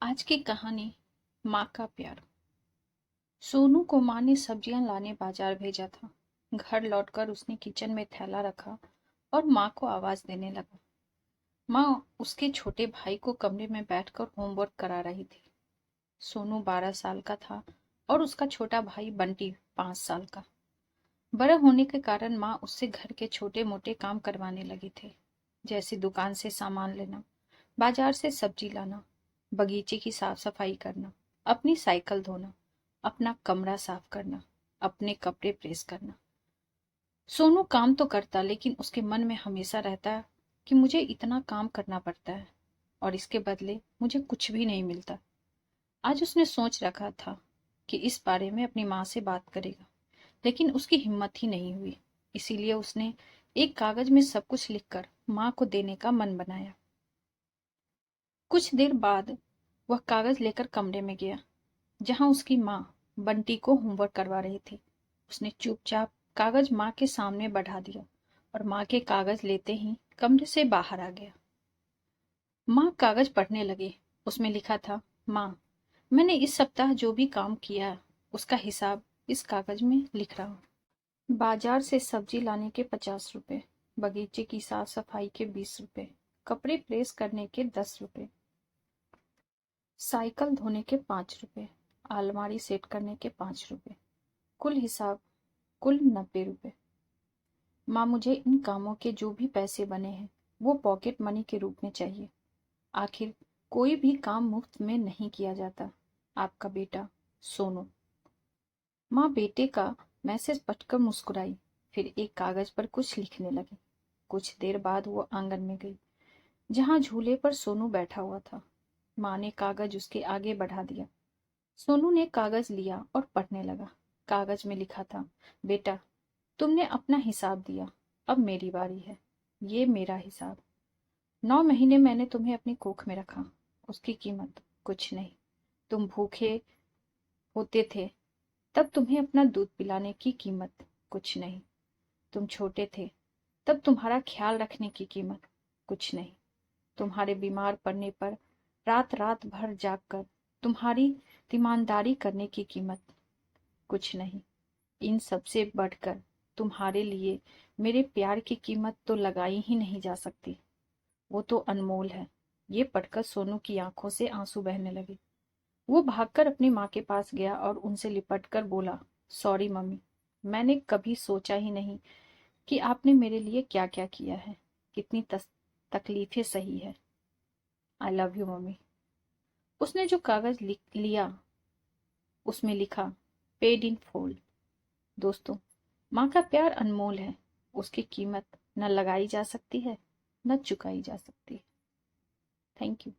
आज की कहानी माँ का प्यार। सोनू को माँ ने सब्जियां लाने बाजार भेजा था। घर लौटकर उसने किचन में थैला रखा और माँ को आवाज देने लगा। माँ उसके छोटे भाई को कमरे में बैठकर होमवर्क करा रही थी। सोनू 12 साल का था और उसका छोटा भाई बंटी 5 साल का। बड़े होने के कारण माँ उससे घर के छोटे मोटे काम करवाने लगी थे, जैसे दुकान से सामान लेना, बाजार से सब्जी लाना, बगीचे की साफ सफाई करना, अपनी साइकिल धोना, अपना कमरा साफ करना, अपने कपड़े प्रेस करना। सोनू काम तो करता, लेकिन उसके मन में हमेशा रहता कि मुझे इतना काम करना पड़ता है और इसके बदले मुझे कुछ भी नहीं मिलता। आज उसने सोच रखा था कि इस बारे में अपनी माँ से बात करेगा, लेकिन उसकी हिम्मत ही नहीं हुई। इसीलिए उसने एक कागज में सब कुछ लिखकर माँ को देने का मन बनाया। कुछ देर बाद वह कागज लेकर कमरे में गया, जहां उसकी माँ बंटी को होमवर्क करवा रही थी। उसने चुपचाप कागज माँ के सामने बढ़ा दिया और माँ के कागज लेते ही कमरे से बाहर आ गया। माँ कागज पढ़ने लगी। उसमें लिखा था, माँ, मैंने इस सप्ताह जो भी काम किया उसका हिसाब इस कागज में लिख रहा हूँ। बाजार से सब्जी लाने के 50 रुपए, बगीचे की साफ सफाई के 20 रुपए, कपड़े प्रेस करने के 10 रुपए, साइकिल धोने के 5 रुपए, अलमारी सेट करने के 5 रुपए, कुल हिसाब कुल 90 रुपए। माँ, मुझे इन कामों के जो भी पैसे बने हैं वो पॉकेट मनी के रूप में चाहिए। आखिर कोई भी काम मुफ्त में नहीं किया जाता। आपका बेटा सोनू। माँ बेटे का मैसेज पढ़कर मुस्कुराई, फिर एक कागज पर कुछ लिखने लगी। कुछ देर बाद वो आंगन में गई, जहाँ झूले पर सोनू बैठा हुआ था। माँ ने कागज उसके आगे बढ़ा दिया। सोनू ने कागज लिया और पढ़ने लगा। कागज में लिखा था, बेटा, तुमने अपना हिसाब दिया, अब मेरी बारी है। ये मेरा हिसाब। 9 महीने मैंने तुम्हें अपनी कोख में रखा, उसकी कीमत कुछ नहीं। तुम भूखे होते थे, तब तुम्हें अपना दूध पिलाने की कीमत कुछ नहीं। तुम छोटे थे, तब तुम्हारा ख्याल रखने की कीमत कुछ नहीं। तुम्हारे बीमार पड़ने पर रात रात भर जागकर तुम्हारी तीमानदारी करने की कीमत कुछ नहीं। इन सबसे बढ़कर तुम्हारे लिए मेरे प्यार की कीमत तो लगाई ही नहीं जा सकती। वो तो अनमोल है। ये पढ़कर सोनू की आंखों से आंसू बहने लगे। वो भागकर अपनी माँ के पास गया और उनसे लिपटकर बोला, सॉरी मम्मी, मैंने कभी सोचा ही नहीं कि आपने मेरे लिए क्या क्या किया है, कितनी तकलीफें सही है। I love you mummy. उसने जो कागज लिया उसमें लिखा, पेड इन फुल। दोस्तों, माँ का प्यार अनमोल है। उसकी कीमत न लगाई जा सकती है, न चुकाई जा सकती है। Thank you.